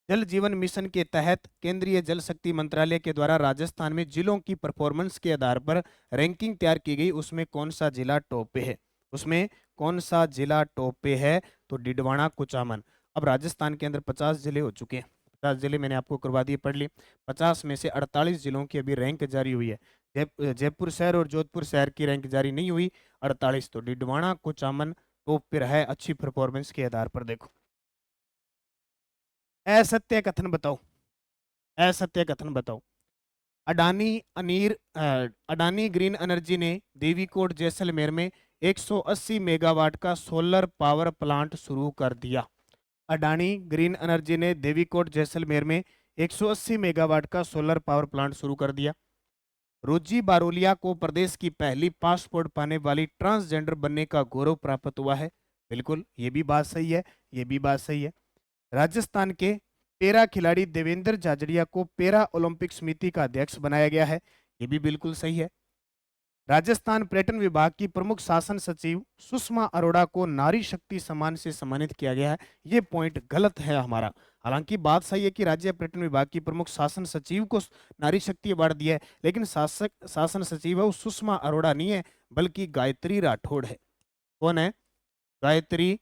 जल जीवन मिशन के तहत केंद्रीय जल शक्ति मंत्रालय के द्वारा राजस्थान में जिलों की परफॉर्मेंस के आधार पर रैंकिंग तैयार की गई, उसमें कौन सा जिला टॉप पे है? उसमें कौन सा जिला टॉप पे है? तो डिडवाना कुचामन। अब राजस्थान के अंदर 50 जिले हो चुके हैं, 10 जिले मैंने आपको करवा दिए, पढ़ लिए। 50 में से 48 जिलों की अभी रैंक जारी हुई है। जयपुर शहर और जोधपुर शहर की रैंक जारी नहीं हुई। 48 तो डिडवाना कुचामन टॉप पर है अच्छी परफॉर्मेंस के आधार पर। देखो असत्य कथन बताओ, असत्य कथन बताओ। अडानी अडानी ग्रीन एनर्जी ने देवीकोट जैसलमेर में 180 मेगावाट का सोलर पावर प्लांट शुरू कर दिया। अडानी ग्रीन एनर्जी ने देवीकोट जैसलमेर में 180 मेगावाट का सोलर पावर प्लांट शुरू कर दिया। रोजी बारोलिया को प्रदेश की पहली पासपोर्ट पाने वाली ट्रांसजेंडर बनने का गौरव प्राप्त हुआ है। बिल्कुल, ये भी बात सही है, ये भी बात सही है। राजस्थान के पैरा खिलाड़ी देवेंद्र झाझड़िया को पैरा ओलंपिक समिति का अध्यक्ष बनाया गया है। ये भी बिल्कुल सही है। राजस्थान पर्यटन विभाग की प्रमुख शासन सचिव सुषमा अरोड़ा को नारी शक्ति सम्मान से सम्मानित किया गया है। ये पॉइंट गलत है हमारा। हालांकि बात सही है कि राज्य पर्यटन विभाग की प्रमुख शासन सचिव को नारी शक्ति अवार्ड दिया है, लेकिन शासन सचिव है वो सुषमा अरोड़ा नहीं है, बल्कि गायत्री राठौड़ है। कौन है? गायत्री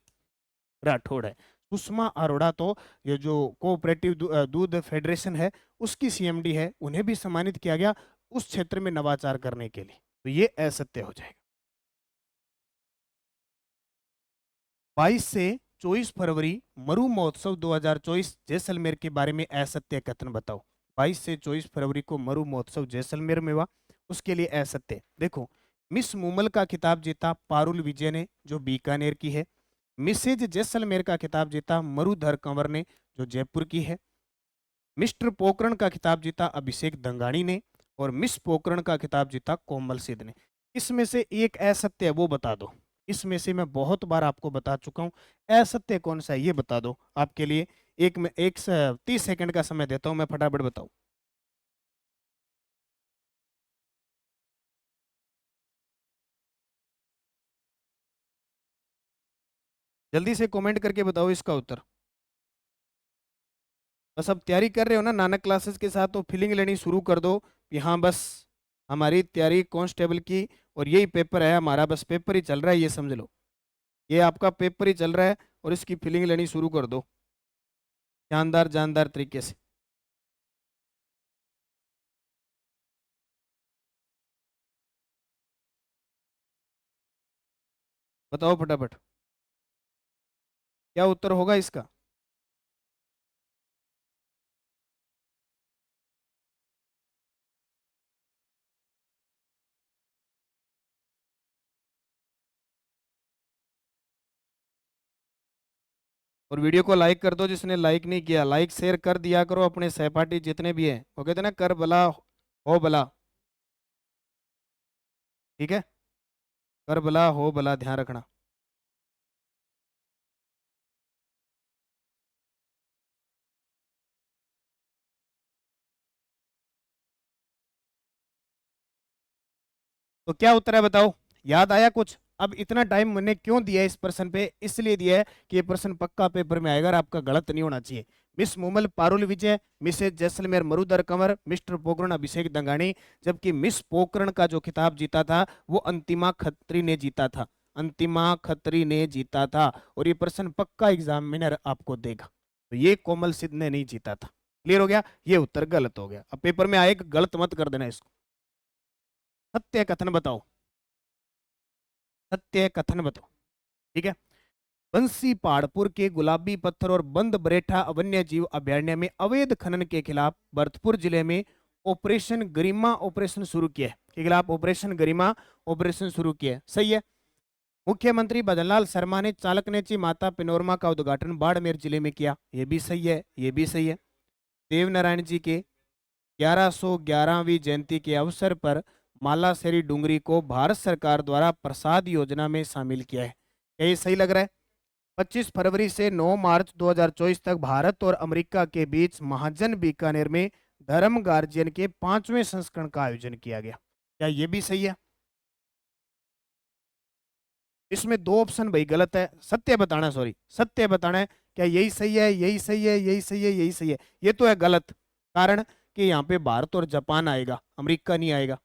राठौड़ है। सुषमा अरोड़ा तो ये जो कोऑपरेटिव दूध फेडरेशन है उसकी सीएमडी है, उन्हें भी सम्मानित किया गया उस क्षेत्र में नवाचार करने के लिए। तो ये असत्य हो जाएगा। 22 से 24 फरवरी मरु महोत्सव 2024 जैसलमेर के बारे में असत्य कथन बताओ। 22 से 24 फरवरी को मरु महोत्सव जैसलमेर में हुआ, उसके लिए असत्य। देखो, मिस मूमल का खिताब जीता पारुल विजय ने, जो बीकानेर की है। मिसेज जैसलमेर का खिताब जीता मरुधर कंवर ने, जो जयपुर की है। मिस्टर पोकरण का खिताब जीता अभिषेक दंगानी ने, और मिस पोकरण का खिताब जीता कोमल सिद्ध ने। इसमें से एक असत्य है, वो बता दो। इसमें से मैं बहुत बार आपको बता चुका हूं, असत्य कौन सा है ये बता दो। आपके लिए 30 सेकंड का समय देता हूं, मैं फटाफट बताऊं। जल्दी से कमेंट करके बताओ इसका उत्तर। बस अब तैयारी कर रहे हो ना नानक क्लासेस के साथ, तो फीलिंग लेनी शुरू कर दो कि हाँ बस हमारी तैयारी कांस्टेबल की, और यही पेपर है हमारा, बस पेपर ही चल रहा है, ये समझ लो। ये आपका पेपर ही चल रहा है और इसकी फीलिंग लेनी शुरू कर दो शानदार जानदार तरीके से। बताओ फटाफट क्या उत्तर होगा इसका। और वीडियो को लाइक कर दो, जिसने लाइक नहीं किया लाइक शेयर कर दिया करो, अपने सहपाठी जितने भी हैं। वो कहते हैं ना, कर भला हो भला। ठीक है, कर भला हो भला, ध्यान रखना। तो क्या उत्तर है बताओ, याद आया कुछ? अब इतना टाइम मैंने क्यों दिया है इस प्रश्न पे? इसलिए दिया है कि ये प्रश्न पक्का पेपर में आएगा और आपका गलत नहीं होना चाहिए। मिस मूमल पारुल विजय, मिसेज जैसलमेर मरुदर कंवर, मिस्टर पोकरण अभिषेक दंगानी। जबकि मिस पोकरण का जो खिताब जीता था वो अंतिमा खत्री ने जीता था, अंतिमा खत्री ने जीता था। और ये प्रश्न पक्का एग्जामिनर आपको देगा। तो ये कोमल सिद्ध ने नहीं जीता था। क्लियर हो गया? ये उत्तर गलत हो गया। अब पेपर में आए गलत मत कर देना इसको। सत्य कथन बताओ, सत्य कथन बताओ। ठीक है। बंसी पहाड़पुर के गुलाबी पत्थर और बंद बरेठा वन्य जीव अभ्यारण्य में अवैध खनन के खिलाफ भरतपुर जिले में ऑपरेशन गरिमा ऑपरेशन शुरू किया है। के खिलाफ ऑपरेशन गरिमा ऑपरेशन शुरू किया है। सही है। मुख्यमंत्री भजनलाल शर्मा ने चालकनेची माता पेनोरमा का उद्घाटन बाड़मेर जिले में किया। ये भी सही है, ये भी सही है। देवनारायण जी के 1111वीं जयंती के अवसर पर मालासेरी डूंगरी को भारत सरकार द्वारा प्रसाद योजना में शामिल किया है। क्या ये सही लग रहा है? 25 फरवरी से 9 मार्च 2024 तक भारत और अमेरिका के बीच महाजन बीकानेर में धर्म गार्जियन के 5वें संस्करण का आयोजन किया गया। क्या ये भी सही है? इसमें दो ऑप्शन भाई गलत है, सत्य बताना, सॉरी सत्य बताना है। क्या यही सही है, यही सही है, यही सही है, यही सही है? ये तो है गलत। कारण कि यहाँ पे भारत और जापान आएगा, अमेरिका नहीं आएगा।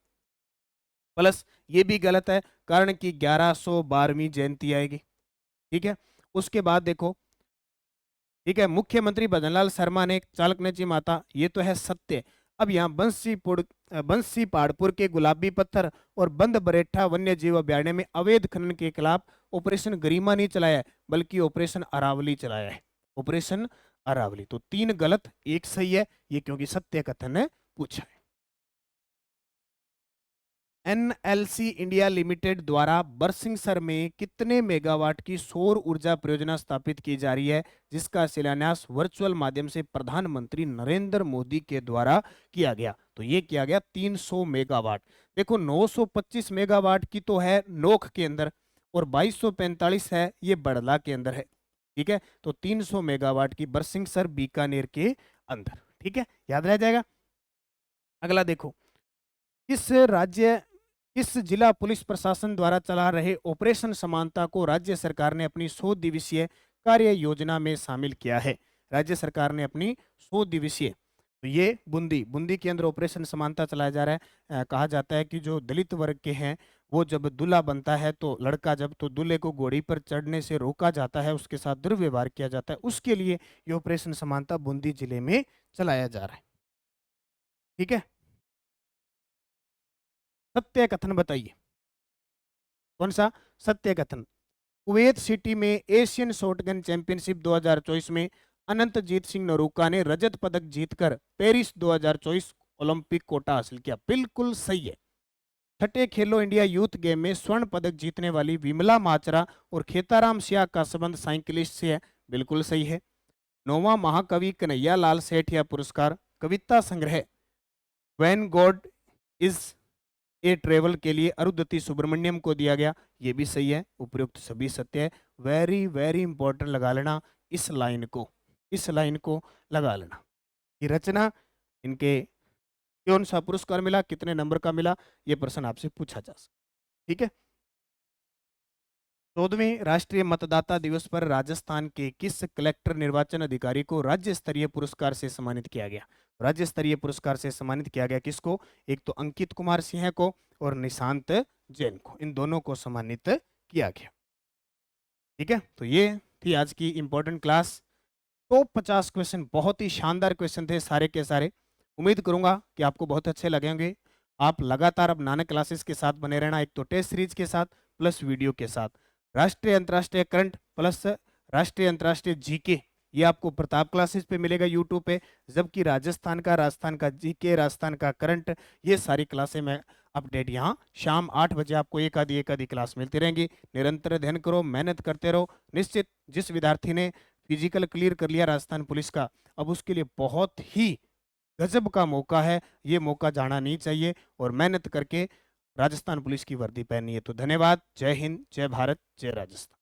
प्लस ये भी गलत है कारण कि 1112वीं जयंती आएगी। ठीक है। उसके बाद देखो ठीक है, मुख्यमंत्री भजनलाल शर्मा ने चालक ने जी माता, ये तो है सत्य। अब यहाँ बंसी पहाड़पुर के गुलाबी पत्थर और बंद बरेठा वन्य जीव अभ्यारण्य में अवैध खनन के खिलाफ ऑपरेशन गरिमा नहीं चलाया है, बल्कि ऑपरेशन अरावली चलाया है। ऑपरेशन अरावली। तो 3 गलत 1 सही है, ये क्योंकि सत्य कथन है पूछा है। एनएलसी इंडिया लिमिटेड द्वारा बरसिंहसर में कितने मेगावाट की सौर ऊर्जा परियोजना स्थापित की जा रही है, जिसका शिलान्यास वर्चुअल माध्यम से प्रधानमंत्री नरेंद्र मोदी के द्वारा किया गया? तो ये किया गया 300 मेगावाट। देखो 925 मेगावाट की तो है नोख के अंदर और 2245 है ये बड़ला के अंदर है। ठीक है, तो 300 मेगावाट की बरसिंहसर बीकानेर के अंदर। ठीक है, याद रह जाएगा। अगला देखो, इस जिला पुलिस प्रशासन द्वारा चला रहे ऑपरेशन समानता को राज्य सरकार ने अपनी 100 दिवसीय कार्य योजना में शामिल किया है। राज्य सरकार ने अपनी 100 दिवसीय, तो ये बूंदी के अंदर ऑपरेशन समानता चलाया जा रहा है। कहा जाता है कि जो दलित वर्ग के हैं वो जब दूल्हा बनता है तो लड़का जब तो दूल्हे को घोड़ी पर चढ़ने से रोका जाता है, उसके साथ दुर्व्यवहार किया जाता है, उसके लिए ये ऑपरेशन समानता बूंदी जिले में चलाया जा रहा है। ठीक है, सत्य कथन बताइए। कौन सा सत्य कथन? कुवैत सिटी में एशियन शॉटगन चैंपियनशिप 2024 में अनंतजीत सिंह नरूका ने रजत पदक जीतकर पेरिस 2024 ओलंपिक कोटा हासिल किया। बिल्कुल सही है। छठे खेलो इंडिया यूथ गेम में स्वर्ण पदक जीतने वाली विमला माचरा और खेताराम सिया का संबंध साइकिलिस्ट से है। बिल्कुल सही है। 9वां महाकवि कन्हैया लाल सेठिया पुरस्कार कविता संग्रह when God is a travel के लिए अरुंधति सुब्रमण्यम को दिया गया। ये भी सही है। उपयुक्त सभी सत्य है। वेरी वेरी इंपॉर्टेंट लगा लेना इस लाइन को लगा लेना। ये रचना इनके कौन सा पुरस्कार मिला, कितने नंबर का मिला, ये प्रश्न आपसे पूछा जा सकता। ठीक है, 14वें राष्ट्रीय मतदाता दिवस पर राजस्थान के किस कलेक्टर निर्वाचन अधिकारी को राज्य स्तरीय पुरस्कार से सम्मानित किया गया? राज्य स्तरीय पुरस्कार से सम्मानित किया गया किसको? एक तो अंकित कुमार सिंह को और निशांत जैन को, इन दोनों को सम्मानित किया गया। ठीक है, तो ये थी आज की इंपॉर्टेंट क्लास। टॉप 50 क्वेश्चन, बहुत ही शानदार क्वेश्चन थे सारे के सारे। उम्मीद करूंगा कि आपको बहुत अच्छे लगेंगे। आप लगातार अब नानक क्लासेस के साथ बने रहना, एक तो टेस्ट सीरीज के साथ प्लस वीडियो के साथ। राष्ट्रीय अंतर्राष्ट्रीय करंट प्लस राष्ट्रीय अंतर्राष्ट्रीय जीके ये आपको प्रताप क्लासेस पे मिलेगा यूट्यूब पे, जबकि राजस्थान का जीके, राजस्थान का करंट, ये सारी क्लासें मैं अपडेट यहाँ शाम 8 बजे आपको एक आधी क्लास मिलती रहेंगी। निरंतर अध्ययन करो, मेहनत करते रहो। निश्चित जिस विद्यार्थी ने फिजिकल क्लियर कर लिया राजस्थान पुलिस का, अब उसके लिए बहुत ही गजब का मौका है। ये मौका जाना नहीं चाहिए और मेहनत करके राजस्थान पुलिस की वर्दी पहनी है। तो धन्यवाद। जय हिंद, जय भारत, जय राजस्थान।